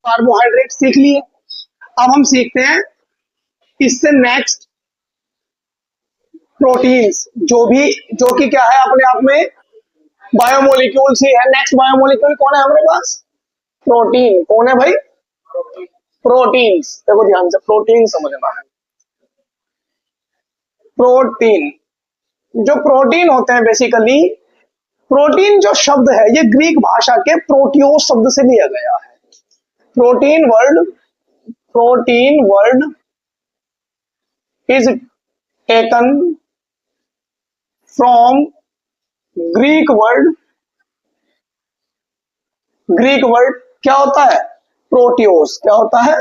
Carbohydrate सीख लिए। अब हम सीखते हैं इससे नेक्स्ट प्रोटीन्स, जो कि क्या है अपने आप में बायोमोलिक्यूल्स ही है। नेक्स्ट बायोमोलिक्यूल कौन है हमारे पास? प्रोटीन। कौन है भाई? प्रोटीन्स। देखो ध्यान से, प्रोटीन समझना है। प्रोटीन, जो प्रोटीन होते हैं बेसिकली, प्रोटीन जो शब्द है ये ग्रीक भाषा के प्रोटियोस शब्द से लिया गया है। Protein word is taken from Greek word क्या होता है? प्रोटियोस। क्या होता है?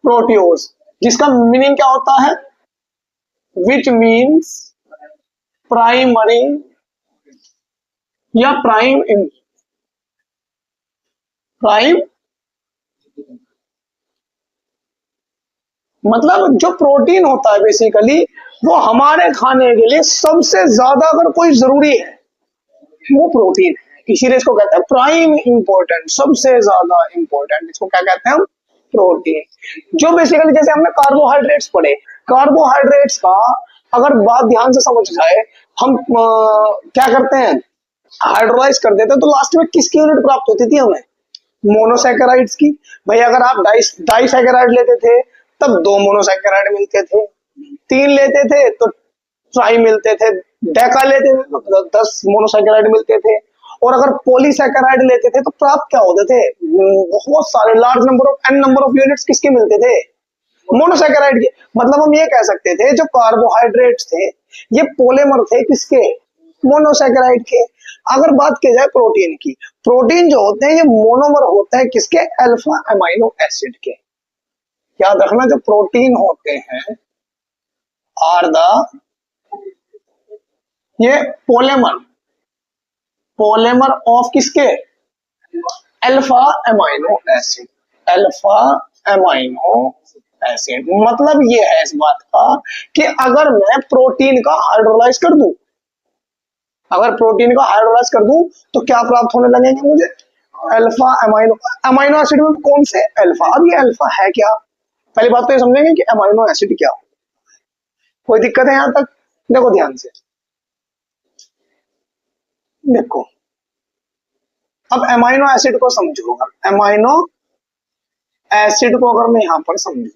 प्रोटियोस, जिसका मीनिंग क्या होता है? विच मीन्स प्राइमरी या प्राइम मतलब जो प्रोटीन होता है बेसिकली वो हमारे खाने के लिए सबसे ज्यादा अगर कोई जरूरी है वो प्रोटीन है। इसीलिए इसको कहते हैं प्राइम इंपॉर्टेंट, सबसे ज्यादा इंपॉर्टेंट। इसको क्या कहते हैं हम? प्रोटीन। जो बेसिकली जैसे हमने कार्बोहाइड्रेट्स पढ़े, कार्बोहाइड्रेट्स का अगर बात ध्यान से समझ जाए, हम क्या करते हैं? हाइड्रोलाइज कर देते हैं, तो लास्ट में किसकी यूनिट प्राप्त होती थी हमें? मोनोसैकेराइड्स की। भाई अगर आप डाइसैकेराइड लेते थे तब 2 मोनोसैकेराइड मिलते थे, 3 लेते थे तो ट्राई मिलते थे, डेका लेते थे तो 10 मोनोसैकेराइड मिलते थे, और अगर पॉलीसैकेराइड लेते थे तो प्राप्त क्या होते थे? बहुत सारे लार्ज नंबर ऑफ यूनिट्स किसके मिलते थे? मोनोसैकेराइड के। मतलब हम ये कह सकते थे जो कार्बोहाइड्रेट्स थे ये पोलेमर थे किसके? मोनोसैकेराइड के। अगर बात की जाए प्रोटीन की, प्रोटीन जो होते हैं ये मोनोमर होते हैं किसके? अल्फा अमाइनो एसिड के। याद रखना, जो प्रोटीन होते हैं आर द ये पोलेमर ऑफ किसके? Alpha amino acid. मतलब ये है इस बात का कि अगर मैं प्रोटीन का हाइड्रोलाइज कर दूं, तो क्या प्राप्त होने लगेंगे मुझे? अल्फा अमाइनो एसिड में कौन से अल्फा? अब ये अल्फा है क्या? पहली बात तो ये समझेंगे कि अमाइनो एसिड क्या हो। कोई दिक्कत है यहां तक? देखो ध्यान से, देखो अब अमाइनो एसिड को समझो। अमाइनो एसिड को अगर मैं यहां पर समझू,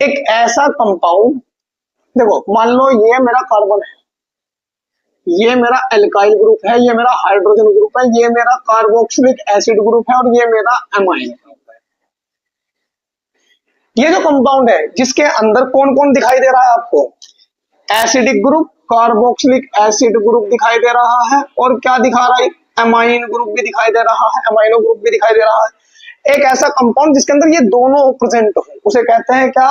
एक ऐसा कंपाउंड, देखो मान लो ये मेरा कार्बन है, ये मेरा एल्काइल ग्रुप है, ये मेरा हाइड्रोजन ग्रुप है, ये मेरा कार्बोक्सिलिक एसिड ग्रुप है और ये मेरा अमाइन ग्रुप है। ये जो कंपाउंड है जिसके अंदर कौन कौन दिखाई दे रहा है आपको? Acidic group, carboxylic acid group दिखाई दे रहा है, और क्या दिखा रहा है? अमाइन ग्रुप भी दिखाई दे रहा है, अमाइनो ग्रुप भी दिखाई दे रहा है। एक ऐसा कंपाउंड जिसके अंदर ये दोनों प्रेजेंट हो उसे कहते हैं क्या?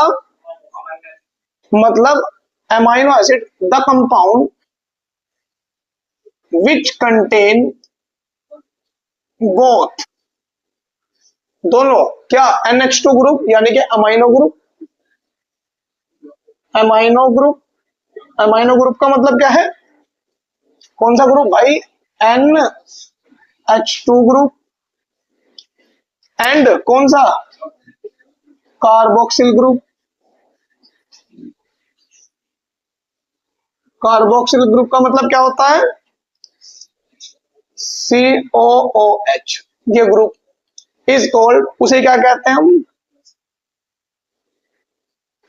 मतलब amino acid, the compound which contain both, दोनों क्या? NH2 ग्रुप यानी कि अमाइनो ग्रुप। अमाइनो ग्रुप का मतलब क्या है? कौन सा ग्रुप भाई? NH2 group. एंड कौन सा? Carboxyl group. कार्बोक्सिल ग्रुप का मतलब क्या होता है? COOH। ये ग्रुप इज कॉल्ड, उसे क्या कहते हैं हम?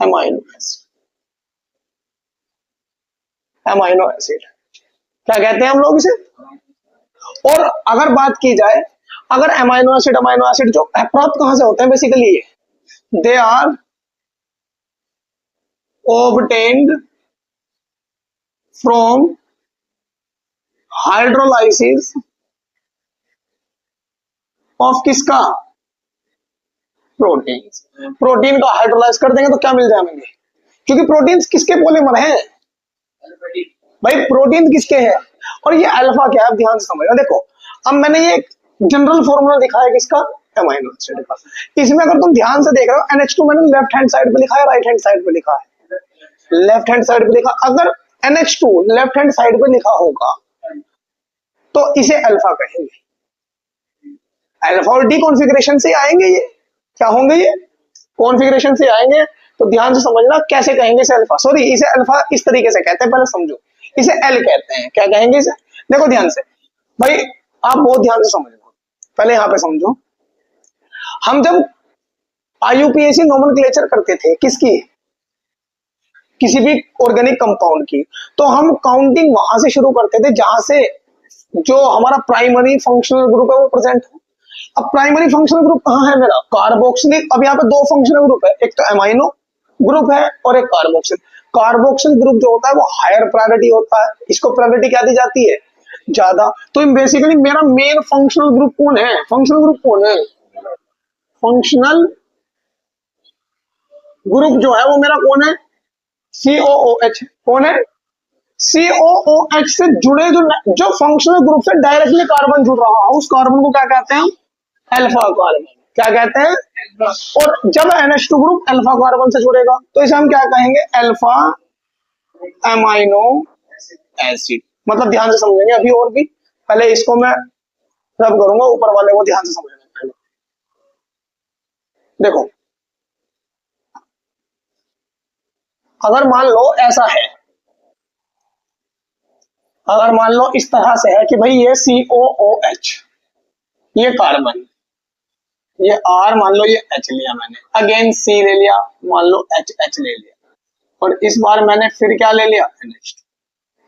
Amino acid. क्या कहते हैं हम लोग इसे? और अगर बात की जाए, अगर अमाइनो एसिड जो प्राप्त कहां से होते हैं बेसिकली? ये they are obtained from hydrolysis of किसका? प्रोटीन। प्रोटीन का हाइड्रोलाइज कर देंगे तो क्या मिल जाएंगे? क्योंकि प्रोटीन किसके पॉलीमर हैं भाई? प्रोटीन किसके हैं? और ये अल्फा क्या है? ध्यान से समझना। देखो अब मैंने ये जनरल फॉर्मूला दिखाया किसका? अमाइनो एसिड का। इसमें अगर तुम ध्यान से देख रहे हो, NH2 मैंने लेफ्ट हैंड साइड पे लिखा है, राइट हैंड साइड पे लिखा है? लेफ्ट हैंड साइड पे लिखा। अगर NH2 लेफ्ट हैंड साइड पे लिखा होगा तो इसे अल्फा कहेंगे। अल्फा और डी कॉन्फ़िगरेशन से आएंगे, ये क्या होंगे, ये कॉन्फ़िगरेशन से आएंगे। तो ध्यान से समझना कैसे कहेंगे इसे अल्फा, सॉरी इसे अल्फा इस तरीके से कहते हैं, पहले समझो इसे एल कहते हैं, क्या कहेंगे इसे, देखो ध्यान से भाई, आप बहुत ध्यान से समझना, पहले यहाँ पे समझो। हम जब आईयूपीएसी नोमेनक्लेचर करते थे किसकी, किसी भी ऑर्गेनिक कंपाउंड की, तो हम काउंटिंग वहां से शुरू करते थे जहां से जो हमारा प्राइमरी फंक्शनल ग्रुप है वो प्रेजेंट हो। अब प्राइमरी फंक्शनल ग्रुप कहाँ है मेरा, कार्बोक्सिलिक। अब यहाँ पे दो फंक्शनल ग्रुप है, एक तो एमाइनो ग्रुप है और एक कार्बोक्सिल। कार्बोक्सिल ग्रुप जो होता है वो हायर प्रायोरिटी होता है, इसको प्रायोरिटी क्या दी जाती है, ज्यादा। तो बेसिकली मेरा मेन फंक्शनल ग्रुप कौन है, फंक्शनल ग्रुप कौन है, फंक्शनल ग्रुप जो है वो मेरा कौन है, COOH। कौन है, COOH से जुड़े जो फंक्शनल ग्रुप से डायरेक्टली कार्बन जुड़ रहा है उस कार्बन को क्या कहते हैं हम, अल्फा कार्बन। क्या कहते हैं, और जब NH2 ग्रुप अल्फा कार्बन से जुड़ेगा तो इसे हम क्या कहेंगे, अल्फा एमाइनो एसिड। मतलब ध्यान से समझेंगे अभी, और भी पहले इसको मैं रब करूंगा, ऊपर वाले को ध्यान से समझना पहले। देखो अगर मान लो ऐसा है, अगर मान लो इस तरह से है कि भाई ये COOH, ये कार्बन, ये R मान लो, ये H लिया मैंने, अगेन C ले लिया, मान लो H ले लिया, और इस बार मैंने फिर क्या ले लिया, NH2।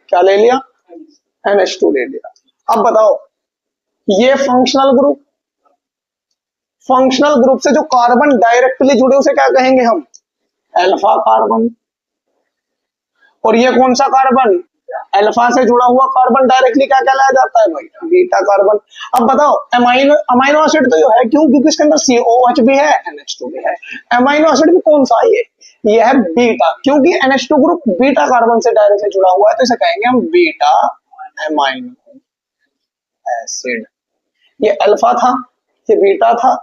क्या ले लिया, NH2 ले लिया। अब बताओ ये फंक्शनल ग्रुप, फंक्शनल ग्रुप से जो कार्बन डायरेक्टली जुड़े उसे क्या कहेंगे हम, अल्फा कार्बन। और ये कौन सा कार्बन, अल्फा से जुड़ा हुआ कार्बन डायरेक्टली क्या कहलाया जाता है भाई, बीटा कार्बन। अब बताओ अमाइनो, अमाइनो एसिड तो जो है, क्यों, क्योंकि इसके अंदर COOH भी है, NH2 भी है। अमाइनो एसिड भी कौन सा है, ये है बीटा, क्योंकि NH2 ग्रुप बीटा कार्बन से डायरेक्टली जुड़ा हुआ है, तो इसे कहेंगे हम बीटा अमाइनो एसिड। ये अल्फा था, ये बीटा था,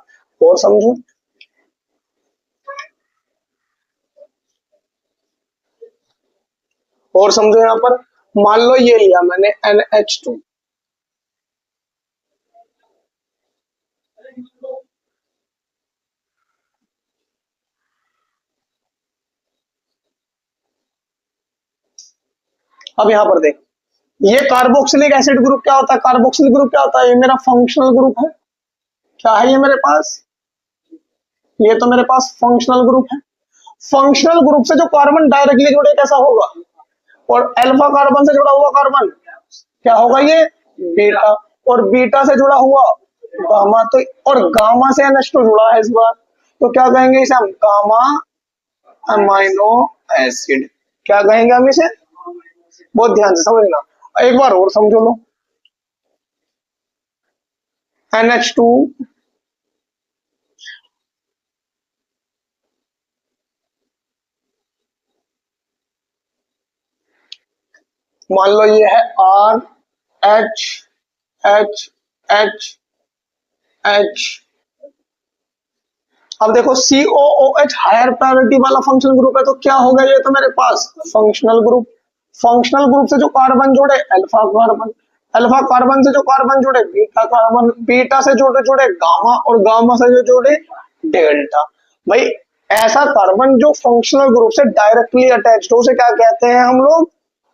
और समझो, और समझो यहां पर मान लो ये लिया मैंने NH2, अब यहां पर देख, ये कार्बोक्सिलिक एसिड ग्रुप क्या होता है, कार्बोक्सिलिक ग्रुप क्या होता है, ये मेरा फंक्शनल ग्रुप है। क्या है ये मेरे पास, ये तो मेरे पास फंक्शनल ग्रुप है। फंक्शनल ग्रुप से जो कार्बन डायरेक्टली जुड़े कैसा होगा, और अल्फा कार्बन से जुड़ा हुआ कार्बन क्या होगा, ये बीटा, और बीटा से जुड़ा हुआ गामा, तो और गामा से NH2 जुड़ा है इस बार, तो क्या कहेंगे इसे हम, गामा अमाइनो एसिड। क्या कहेंगे हम इसे, बहुत ध्यान से समझना, एक बार और समझो लो, NH2 मान लो ये है R H H H H। अब देखो COOH हायर प्रायोरिटी वाला फंक्शनल ग्रुप है, तो क्या होगा, ये तो मेरे पास फंक्शनल ग्रुप। फंक्शनल ग्रुप से जो कार्बन जुड़े अल्फा कार्बन, अल्फा कार्बन से जो कार्बन जुड़े बीटा कार्बन, बीटा से जुड़े जुड़े गामा, और गामा से जो जुड़े डेल्टा। भाई ऐसा कार्बन जो फंक्शनल ग्रुप से डायरेक्टली अटैच्ड हो उसे क्या कहते हैं हम लोग,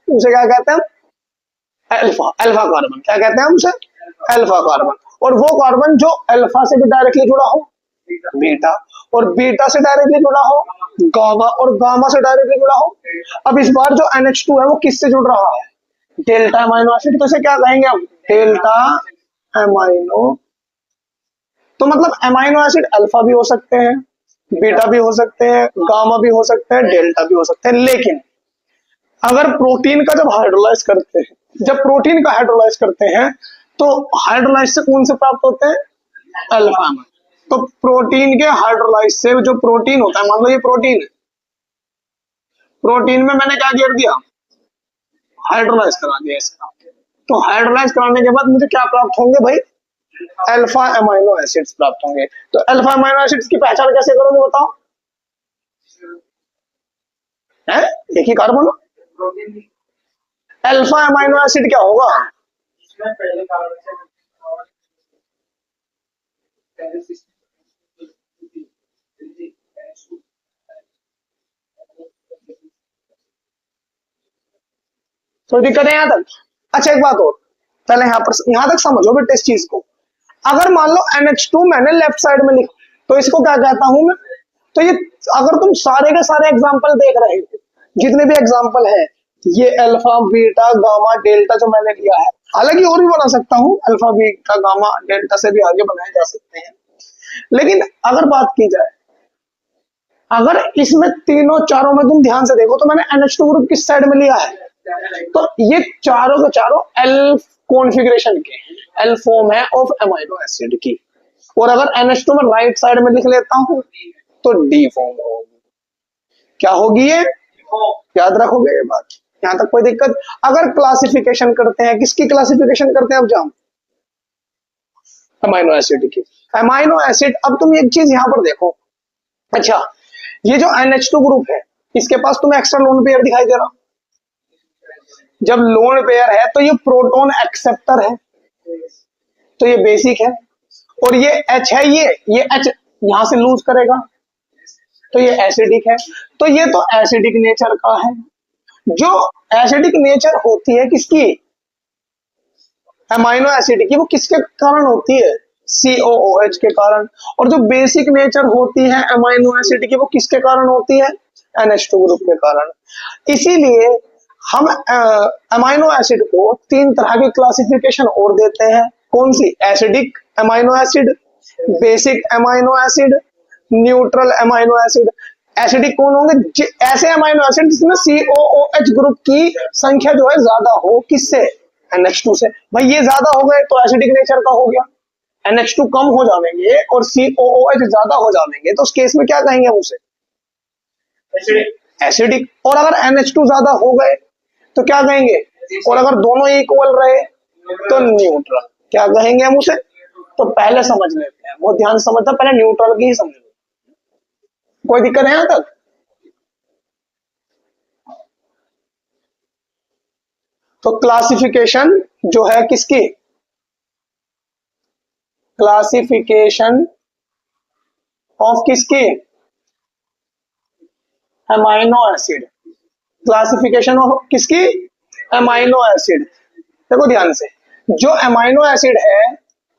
उसे क्या कहते हैं, अल्फा, अल्फा कार्बन। क्या कहते हैं हम उसे, अल्फा कार्बन। और वो कार्बन जो अल्फा से भी डायरेक्टली जुड़ा हो, बीटा, और बीटा से डायरेक्टली जुड़ा हो गामा, और गामा से डायरेक्टली जुड़ा हो। अब इस बार जो NH2 है वो किससे जुड़ रहा है, डेल्टा अमाइनो एसिड, तो इसे क्या कहेंगे हम, डेल्टा अमाइनो। तो मतलब अमाइनो एसिड अल्फा भी हो सकते हैं, बीटा भी हो सकते हैं, गामा भी हो सकते हैं, डेल्टा भी हो सकते हैं। लेकिन अगर प्रोटीन का जब हाइड्रोलाइज करते हैं, जब प्रोटीन का हाइड्रोलाइज करते हैं तो हाइड्रोलाइज से कौन से प्राप्त होते हैं, अल्फा। तो प्रोटीन के हाइड्रोलाइज से जो प्रोटीन होता है, मान लो ये प्रोटीन है, प्रोटीन में मैंने क्या कर दिया, हाइड्रोलाइज करा दिया इसका, तो हाइड्रोलाइज कराने के बाद मुझे क्या प्राप्त होंगे भाई, अल्फा अमाइनो एसिड्स प्राप्त होंगे। तो अल्फा अमाइनो एसिड्स की पहचान कैसे करोगे बताओ, है एक ही कार्बन, अल्फा अमाइनो एसिड क्या होगा, तो दिक्कत है यहां तक। अच्छा एक बात और, पहले यहां तक समझो बेटे इस चीज को। अगर मान लो NH2 मैंने लेफ्ट साइड में लिखा, तो इसको क्या कहता हूं मैं? तो ये अगर तुम सारे के सारे एग्जाम्पल देख रहे हो, जितने भी एग्जाम्पल है, ये अल्फा बीटा गामा डेल्टा जो मैंने लिया है, हालांकि और भी बना सकता हूं, अल्फा बीटा गामा डेल्टा से भी आगे बनाए जा सकते हैं। लेकिन अगर बात की जाए, अगर इसमें तीनों चारों में तुम ध्यान से देखो, तो मैंने NH2 ग्रुप किस साइड में लिया है? तो ये चारों के चारों एल कॉन्फ़िगरेशन के, एल फॉर्म है ऑफ अमाइनो एसिड की। और अगर NH2 में राइट साइड में लिख लेता हूं, तो डी फॉर्म होगी। क्या होगी ये? याद रखोगे ये बात, यहां तक कोई दिक्कत? अगर क्लासिफिकेशन करते हैं, किसकी क्लासिफिकेशन करते हैं अब जाओ? अमाइनो एसिड की। अमाइनो एसिड, अब तुम एक चीज यहां पर देखो। अच्छा, ये जो NH2 ग्रुप है, इसके पास तुम्हें एक्स्ट्रा लोन पेयर दिखाई दे रहा। जब लोन पेयर है तो ये प्रोटॉन एक्सेप्टर है, तो ये बेसिक है। और ये H है, ये H यहां से लूज करेगा, तो ये एसिडिक है। तो ये तो एसिडिक नेचर का है। जो एसिडिक नेचर होती है किसकी? अमाइनो एसिड की, वो किसके कारण होती है? COOH के कारण। और जो बेसिक नेचर होती है अमाइनो एसिड की, वो किसके कारण होती है? NH2 ग्रुप के कारण। इसीलिए हम अमाइनो एसिड को तीन तरह की क्लासिफिकेशन और देते हैं। कौन सी? Acidic amino acid, basic amino acid, neutral amino acid. Acidic कौन होंगे? ऐसे अमाइनो एसिड जिसमें COOH ग्रुप की संख्या जो है ज्यादा हो, किससे? NH2 से। भाई ये ज्यादा हो गए तो एसिडिक नेचर का हो गया, NH2 कम हो जाएंगे और COOH ज्यादा हो जाएंगे, तो उस केस में क्या कहेंगे हम उसे? एसिडिक। और अगर NH2 ज्यादा हो गए तो क्या कहेंगे? और अगर दोनों इक्वल रहे तो न्यूट्रल। क्या कहेंगे हम उसे? तो पहले समझ लेते हैं, बहुत ध्यान से समझता, पहले न्यूट्रल की ही समझ लो। कोई दिक्कत है यहां तक? तो क्लासिफिकेशन जो है किसकी? क्लासिफिकेशन ऑफ किसकी? Amino acid. क्लासिफिकेशन ऑफ किसकी? Amino acid. देखो ध्यान से, जो अमाइनो एसिड है,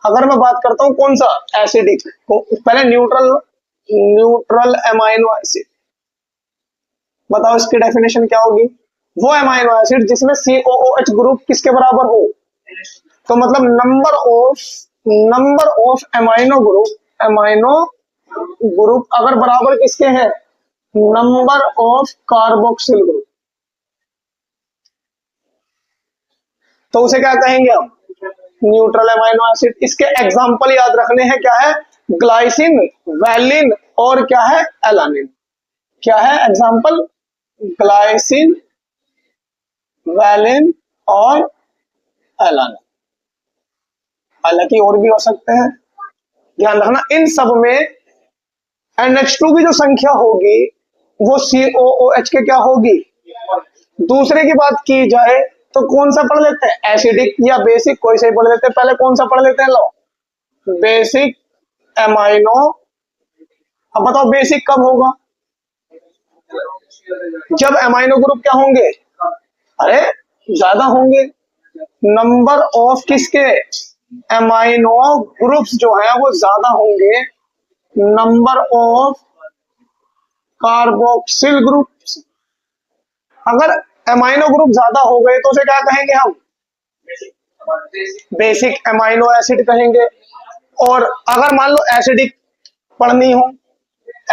अगर मैं बात करता हूं कौन सा? एसिडिक। तो पहले न्यूट्रल, न्यूट्रल अमाइनो एसिड। बताओ इसकी डेफिनेशन क्या होगी? वो अमाइनो एसिड जिसमें COOH ग्रुप किसके बराबर हो? तो मतलब नंबर ऑफ अमाइनो ग्रुप अगर बराबर किसके हैं? Number of carboxyl group. तो उसे क्या कहेंगे हम? Neutral amino acid. इसके एग्जाम्पल याद रखने हैं, क्या है? ग्लाइसिन, वैलिन और क्या है? एलानिन। क्या है एग्जाम्पल? ग्लाइसिन, वैलिन और एलानिन। हालांकि और भी हो सकते हैं, ध्यान रखना। इन सब में NH2 की जो संख्या होगी वो COOH के क्या होगी? दूसरे की बात की जाए तो कौन सा पढ़ लेते हैं? एसिडिक या बेसिक, कोई से पढ़ लेते हैं। पहले कौन सा पढ़ लेते हैं? लो, बेसिक अमाइनो। अब बताओ बेसिक कब होगा? जब अमाइनो ग्रुप क्या होंगे? अरे ज्यादा होंगे। नंबर ऑफ किसके? अमाइनो ग्रुप्स जो है वो ज्यादा होंगे नंबर ऑफ कार्बोक्सिल ग्रुप्स। अगर अमाइनो ग्रुप ज्यादा हो गए तो उसे क्या कहेंगे हम? बेसिक अमाइनो एसिड कहेंगे। और अगर मान लो एसिडिक पढ़नी हो,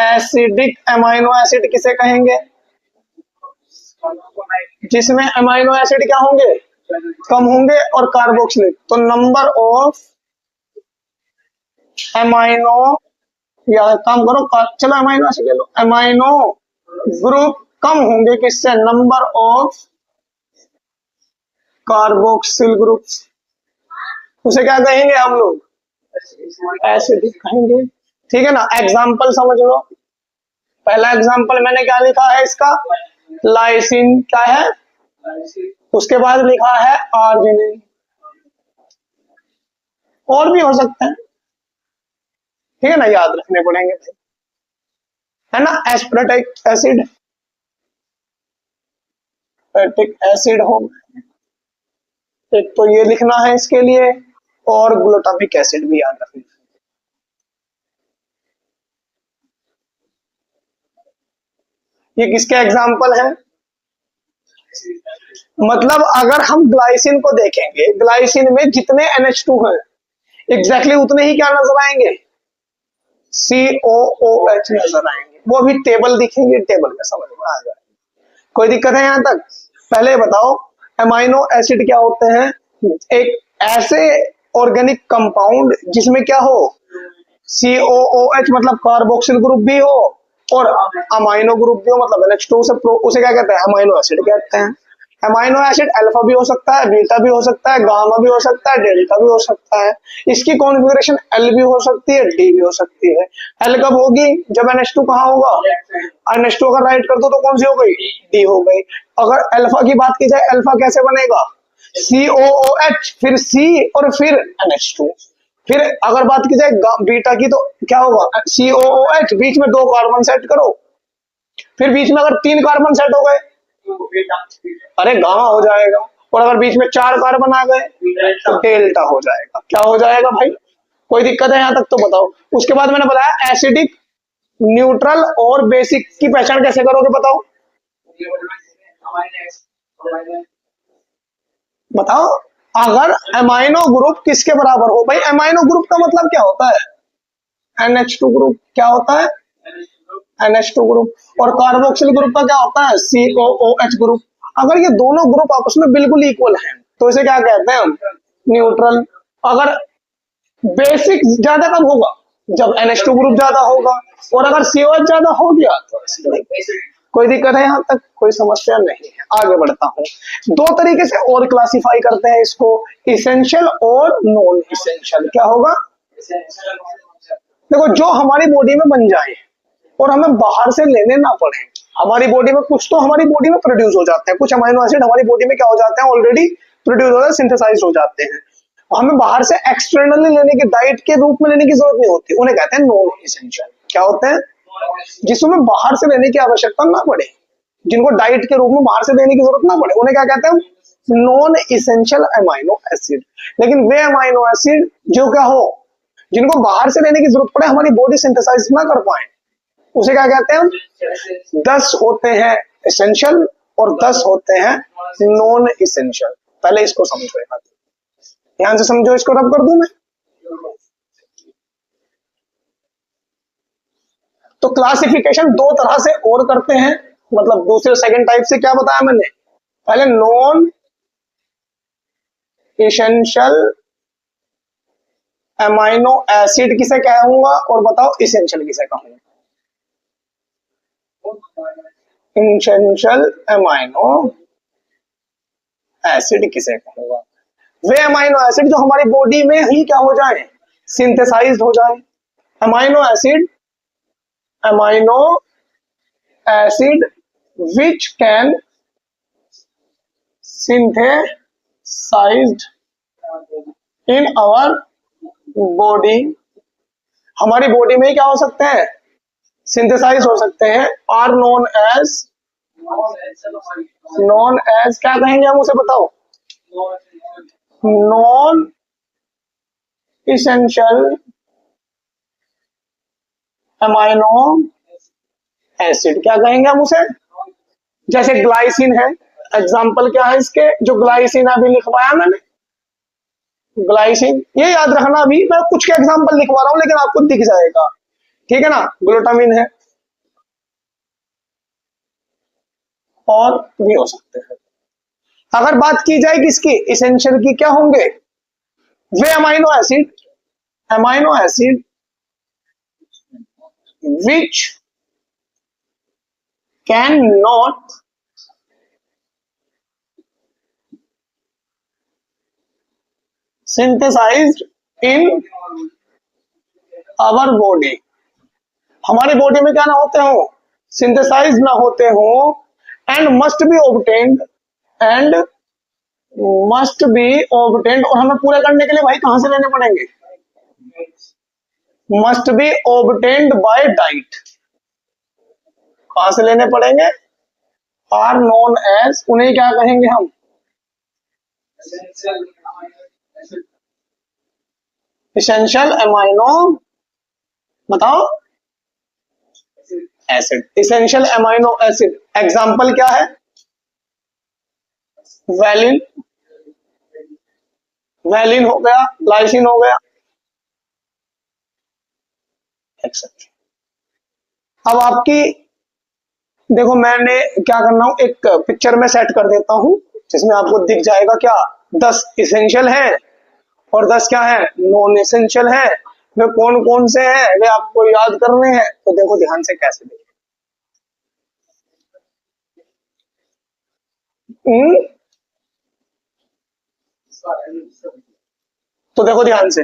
एसिडिक अमाइनो एसिड किसे कहेंगे? जिसमें अमाइनो एसिड क्या होंगे? कम होंगे और कार्बोक्सिलिक। तो नंबर ऑफ अमाइनो, या काम करो, चलो अमाइनो एसिड ले लो, अमाइनो ग्रुप कम होंगे किससे? Number of carboxyl groups. उसे क्या कहेंगे हम लोग? एसिडिक कहेंगे। ठीक है ना? एग्जाम्पल समझ लो। पहला एग्जाम्पल मैंने क्या लिखा है इसका? लाइसिन। क्या है? उसके बाद लिखा है आर्जिनिन। और भी हो सकते हैं। ठीक है ना, याद रखने पड़ेंगे भाई, है ना। एस्पेरेटिक एसिड, एस्पेरेटिक एसिड हो, एक तो ये लिखना है इसके लिए, और ग्लूटामिक एसिड भी याद रखना। ये किसके एग्जाम्पल है? मतलब अगर हम ग्लाइसिन को देखेंगे, ग्लाइसिन में जितने NH2 हैं एग्जैक्टली उतने ही क्या नजर आएंगे? COOH नजर आएंगे। वो अभी टेबल दिखेंगे, टेबल में समझ में आ जाएगा। कोई दिक्कत है यहां तक? पहले बताओ अमाइनो एसिड क्या होते हैं? एक ऐसे ऑर्गेनिक कंपाउंड जिसमें क्या हो, COOH मतलब कार्बोक्सिल ग्रुप भी हो और अमाइनो ग्रुप भी हो, मतलब NH2 से उसे क्या कहते हैं? अमाइनो एसिड कहते हैं। अमाइनो एसिड अल्फा भी हो सकता है, बीटा भी हो सकता है, गामा भी हो सकता है, डेल्टा भी हो सकता है। इसकी कॉन्फ़िगरेशन L भी हो सकती है, D भी हो सकती है। L कब होगी? जब NH2 कहाँ होगा? NH2 अगर राइट कर दो तो कौन सी हो गई? D हो गई। अगर अल्फा की बात की जाए, अल्फा कैसे बनेगा? COOH, फिर C और फिर NH2। फिर अगर बात की जाए बीटा की तो क्या होगा? COOH, बीच में 2 कार्बन सेट करो, फिर बीच में अगर 3 कार्बन सेट हो गए, अरे गामा हो जाएगा, और अगर बीच में 4 कार्बन आ गए तो डेल्टा हो जाएगा। क्या हो जाएगा भाई? कोई दिक्कत है यहां तक तो बताओ। उसके बाद मैंने बताया एसिडिक, न्यूट्रल और बेसिक की पहचान कैसे करोगे बताओ? बताओ, अगर अमाइनो ग्रुप किसके बराबर हो भाई? अमाइनो ग्रुप का मतलब क्या होता है? NH2 group. क्या होता है? NH2 group. और कार्बोक्सिल ग्रुप का क्या होता है? COOH group. अगर ये दोनों ग्रुप आपस में बिल्कुल इक्वल हैं तो इसे क्या कहते हैं हम? न्यूट्रल। अगर बेसिक ज्यादा कब होगा? जब NH2 ग्रुप ज्यादा होगा, और अगर COH ज्यादा हो गया तो कोई दिक्कत है यहां तक? कोई समस्या नहीं है। आगे बढ़ता हूं। दो तरीके से और क्लासिफाई करते हैं इसको, इसेंशियल और नॉन इसेंशियल। क्या होगा? देखो, जो हमारी बॉडी में बन जाए और हमें बाहर से लेने ना पड़े। हमारी बॉडी में कुछ तो हमारी बॉडी में प्रोड्यूस हो जाते हैं, कुछ अमीनो एसिड हमारी बॉडी में क्या हो जाते हैं? ऑलरेडी प्रोड्यूस हो जाते हैं, सिंथेसाइज हो जाते हैं। हमें बाहर से एक्सटर्नली लेने की, डाइट के रूप में लेने की जरूरत नहीं होती। उन्हें कहते हैं नॉन इसेंशियल। क्या होते हैं? जिसमें बाहर से लेने की आवश्यकता ना पड़े, जिनको डाइट के रूप में बाहर से लेने की जरूरत ना पड़े, उन्हें क्या कहते हैं? Non essential amino acid. लेकिन वे अमाइनो एसिड जो क्या हो, जिनको बाहर से लेने की जरूरत पड़े, हमारी बॉडी सिंथेसाइज ना कर पाए, उसे क्या कहते हैं? 10 होते हैं इसेंशियल और 10 होते हैं नॉन इसेंशियल। पहले इसको समझो, ध्यान से समझो। इसको रब कर दूं मैं? तो क्लासिफिकेशन दो तरह से और करते हैं, मतलब दूसरे सेकंड टाइप से। क्या बताया मैंने? पहले नॉन इसेंशियल अमाइनो एसिड किसे कहूंगा, और बताओ इसेंशियल किसे कहूंगा? इसेंशियल अमाइनो एसिड किसे कहूंगा? वे अमाइनो एसिड जो हमारी बॉडी में ही क्या हो जाए? सिंथेसाइज हो जाए। Amino acid, amino acid which can synthesised in our body. हमारी बॉडी में क्या हो सकते हैं? सिंथेसाइज हो सकते हैं। आर नॉन एज क्या कहेंगे हम उसे? बताओ। Non essential amino acid. क्या कहेंगे हम उसे? जैसे ग्लाइसिन है, एग्जाम्पल क्या है इसके? जो ग्लाइसिन अभी लिखवाया मैंने, ग्लाइसिन, ये याद रखना। अभी मैं कुछ के एग्जाम्पल लिखवा रहा हूं लेकिन आपको दिख जाएगा, ठीक है ना। ग्लूटामिन है, और भी हो सकते हैं। अगर बात की जाए किसकी? इसेंशियल की, क्या होंगे? They amino acid which can not synthesized in our body. हमारी बॉडी में क्या ना होते हो? सिंथेसाइज ना होते हो। And must be obtained, and must be obtained, और हमें पूरे करने के लिए भाई कहां से लेने पड़ेंगे? Must be obtained by diet. कहां से लेने पड़ेंगे? आर नोन एज, उन्हें क्या कहेंगे हम? इसेंशियल एमाइनो, बताओ, acid. Essential amino acid example क्या है? वैलिन, वैलिन हो गया, लाइसिन हो गया, एक्सेट्रा। अब आपकी देखो, मैंने क्या करना हूं, एक पिक्चर में सेट कर देता हूं जिसमें आपको दिख जाएगा क्या 10 इसेंशियल हैं और 10 क्या है, नॉन इसेंशियल है। वे कौन कौन से हैं वे आपको याद करने हैं। तो देखो ध्यान से कैसे देखो, तो देखो ध्यान से,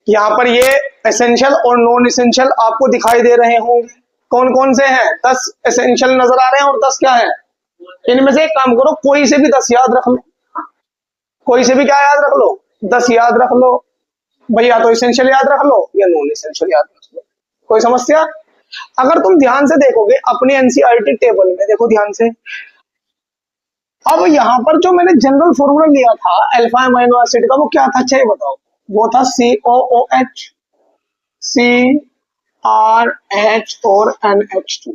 यहाँ पर ये एसेंशियल और नॉन एसेंशियल आपको दिखाई दे रहे होंगे। कौन कौन से हैं? 10 एसेंशियल नजर आ रहे हैं और 10 क्या है? इनमें से एक काम करो, कोई से भी 10 याद रख लो, कोई से भी क्या याद रख लो, 10 याद रख लो भैया। तो एसेंशियल याद रख लो या नॉन एसेंशियल याद रख लो, कोई समस्या? अगर तुम ध्यान से देखोगे अपनी एनसीईआरटी टेबल में, देखो ध्यान से, अब यहाँ पर जो मैंने जनरल फॉर्मूला लिया था अल्फा अमीनो एसिड का, वो क्या था? अच्छा ये बताओ। वो था COOH, CRH और NH2।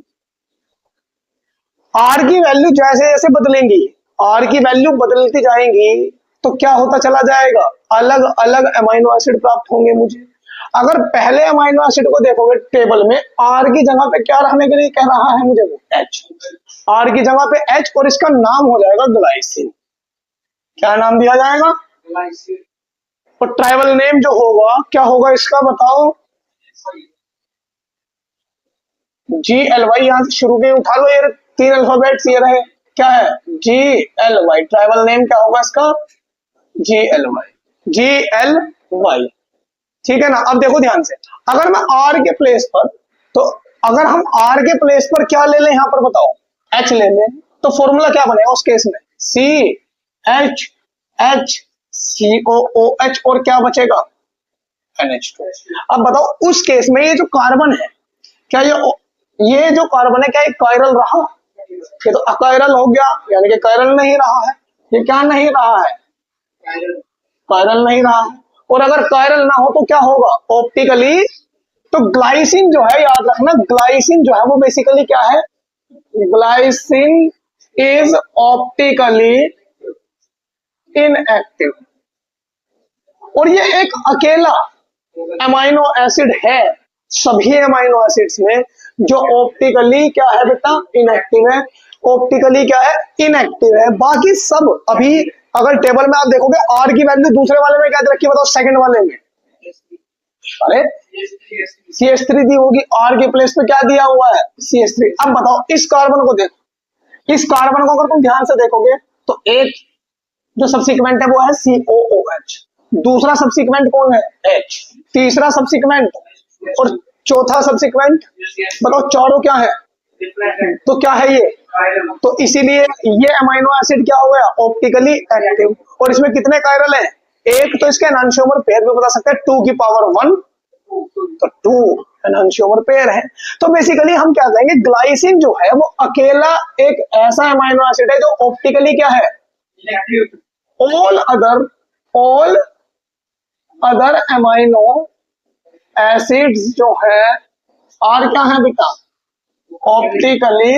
आर की वैल्यू जैसे जैसे बदलेंगी, आर की वैल्यू बदलती जाएंगी, तो क्या होता चला जाएगा? अलग अलग अमीनो एसिड प्राप्त होंगे मुझे। अगर पहले अमीनो एसिड को देखोगे टेबल में, आर की जगह पे क्या रखने के लिए कह रहा है मुझे? वो H, आर की जगह पे H, और इसका नाम हो जाएगा ग्लाइसिन। क्या नाम दिया जाएगा? ग्लाइसिन। और ट्राइबल नेम जो होगा क्या होगा इसका, बताओ? GLY। यहां से शुरू में उठा लो, ये 3 अल्फाबेट्स ये रहे, क्या है? GLY। ट्राइबल नेम क्या होगा इसका? GLY, GLY, ठीक है ना। अब देखो ध्यान से, अगर मैं R के प्लेस पर, तो अगर हम R के प्लेस पर क्या ले लें, यहां पर बताओ, H ले लें, तो फॉर्मूला क्या बनेगा उस केस में? CHH, COOH, और क्या बचेगा? NH2। अब बताओ उस केस में ये जो कार्बन है, क्या ये जो कार्बन है क्या ये कायरल रहा? ये तो अकायरल हो गया, यानी कि कायरल नहीं रहा है। ये क्या नहीं रहा है? कायरल नहीं रहा है। और अगर कायरल ना हो तो क्या होगा? ऑप्टिकली। तो ग्लाइसिन जो है, याद रखना, ग्लाइसिन जो है वो बेसिकली क्या है? Glycine is optically inactive. और ये एक अकेला अमीनो एसिड है सभी अमीनो एसिड्स में जो ऑप्टिकली क्या है बेटा? इनएक्टिव है। ऑप्टिकली क्या है? इनएक्टिव है। बाकी सब अभी अगर टेबल में आप देखोगे, आर की वैल्यू दूसरे वाले में क्या रखी है बताओ? सेकंड वाले में, अरे CH3 दी होगी, आर के प्लेस पे क्या दिया हुआ है? CH3। अब बताओ इस कार्बन को देखो, इस कार्बन को अगर तुम ध्यान से देखोगे तो एक जो सब्सिक्वेंट है वो है COOH, दूसरा सब्सिक्वेंट कौन है? H, तीसरा सब्सिक्वेंट और चौथा सब्सिक्वेंट, बताओ चारों क्या है? तो क्या है ये? तो इसीलिए ये अमीनो एसिड क्या हो गया? Optically active. और इसमें कितने कायरल हैं? एक, तो इसके एनांशियोमर पेयर भी बता सकते हैं, 2 की पावर 1, तो 2 एनांशियोमर पेयर है। तो बेसिकली हम क्या कहेंगे, ग्लाइसिन जो है वो अकेला एक ऐसा अमीनो एसिड है जो ऑप्टिकली क्या है? ऑल अदर अमीनो एसिड्स जो है और क्या है बेटा? ऑप्टिकली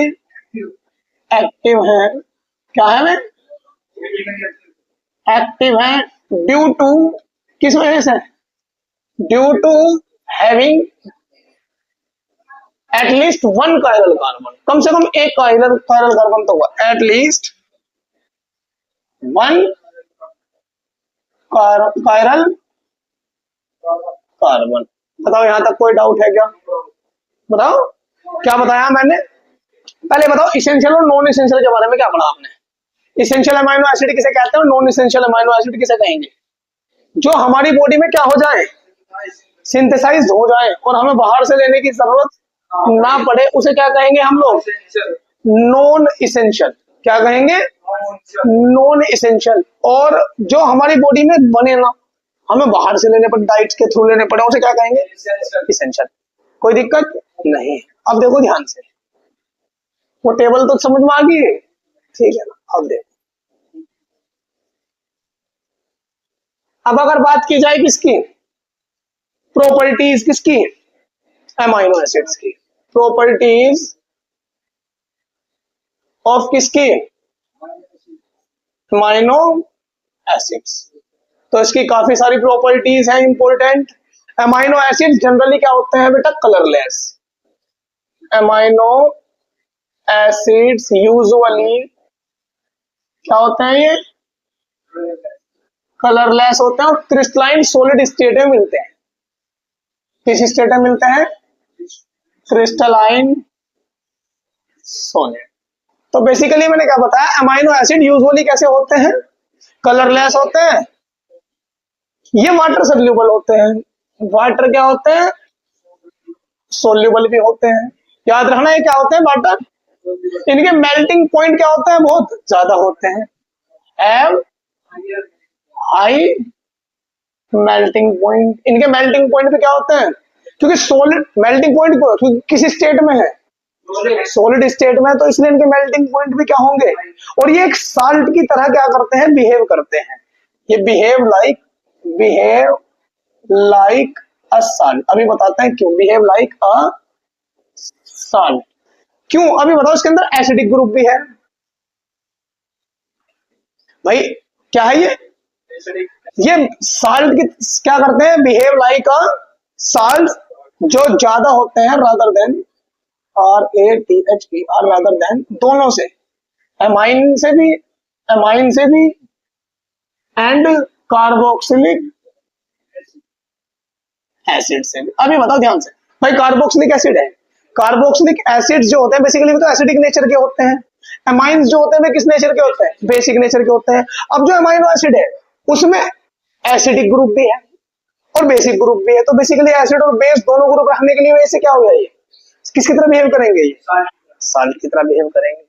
एक्टिव है। क्या है वे? एक्टिव है ड्यू टू, किस वजह से? Due to having at least 1 chiral carbon, कम से कम एक कायरल कार्बन तो होगा, एटलीस्ट 1 कायरल कार्बन। बताओ यहां तक कोई डाउट है क्या? बताओ क्या बताया मैंने? पहले बताओ इसेंशियल और नॉन इसेंशियल के बारे में क्या पढ़ा आपने? इसेंशियल अमीनो एसिड किसे कहते हैं और नॉन इसेंशियल अमीनो एसिड किसे कहेंगे? जो हमारी बॉडी में क्या हो जाए? सिंथेसाइज हो जाए और हमें बाहर से लेने की जरूरत ना पड़े, उसे क्या कहेंगे हम लोग? Non essential. क्या कहेंगे? Non essential. और जो हमारी बॉडी में बने ना, हमें बाहर से लेने पड़े, डाइट के थ्रू लेने पड़े, उसे क्या कहेंगे? इसेंशियल। कोई दिक्कत नहीं। अब देखो ध्यान से, वो टेबल तो समझ में आ गई है, ठीक है ना? अब देखो, अब अगर बात की जाए किसकी, प्रॉपर्टीज किसकी, अमाइनो एसिड्स की, प्रॉपर्टीज ऑफ किसकी, अमाइनो एसिड्स। तो इसकी काफी सारी प्रॉपर्टीज हैं इंपॉर्टेंट। अमाइनो एसिड जनरली क्या होते हैं बेटा? कलरलेस। अमाइनो एसिड्स यूजुअली क्या होते हैं? ये कलरलेस होते हैं और क्रिस्टलाइन सॉलिड स्टेट में मिलते हैं। किस स्टेट में मिलते हैं? Crystalline solid. तो बेसिकली मैंने क्या बताया, अमाइनो एसिड यूजुअली कैसे होते हैं? कलरलेस होते हैं, ये वाटर सोल्यूबल होते हैं। वाटर क्या होते हैं? सोल्यूबल भी होते हैं। याद रखना ये क्या होते हैं? वाटर। इनके मेल्टिंग पॉइंट क्या होते हैं? बहुत ज्यादा होते हैं। Have high melting point. इनके मेल्टिंग पॉइंट पे क्या होते हैं? क्योंकि सॉलिड मेल्टिंग पॉइंट क्योंकि किसी स्टेट में है, सॉलिड स्टेट में, तो इसलिए इनके मेल्टिंग पॉइंट भी क्या होंगे? और ये एक साल्ट की तरह क्या करते हैं? बिहेव करते हैं। ये बिहेव लाइक अ साल्ट। अभी बताते हैं क्यों बिहेव लाइक अ साल्ट। क्यों? अभी बताओ। इसके अंदर एसिडिक ग्रुप भी है भाई। क्या है ये साल्ट की क्या करते हैं? बिहेव लाइक अ साल्ट, जो ज्यादा होते हैं rather than, RATHER rather than, दोनों से, एमाइन से भी एंड कार्बोक्सिलिक एसिड से भी। अभी बताओ ध्यान से भाई, कार्बोक्सिलिक एसिड है, कार्बोक्सिलिक एसिड जो होते हैं बेसिकली तो एसिडिक नेचर के होते हैं। एमाइंस जो होते हैं वे किस नेचर के होते हैं? बेसिक नेचर के होते हैं। अब जो अमाइनो एसिड है उसमें एसिडिक ग्रुप भी है और बेसिक ग्रुप भी है। तो बेसिकली एसिड और बेस दोनों ग्रुप रखने के लिए वैसे क्या हो गया, ये किसकी तरह बिहेव करेंगे? ये साल्ट की तरह बिहेव करेंगे।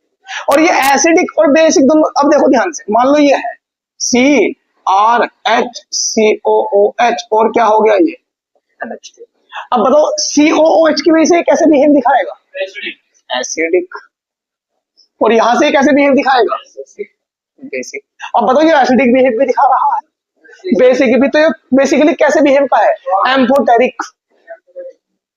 और ये एसिडिक और बेसिक दोनों। अब देखो ध्यान से, मान लो ये है CrHCOOH और क्या हो गया ये NH2। अब बताओ COOH की वजह से कैसे बिहेव दिखाएगा? एसिडिक। और यहां से कैसे बिहेव दिखाएगा? बेसिक। अब बताओ ये एसिडिक बिहेव भी दिखा रहा है, बेसिक भी। तो ये बेसिकली कैसे बिहेव का है? एम्फोटेरिक।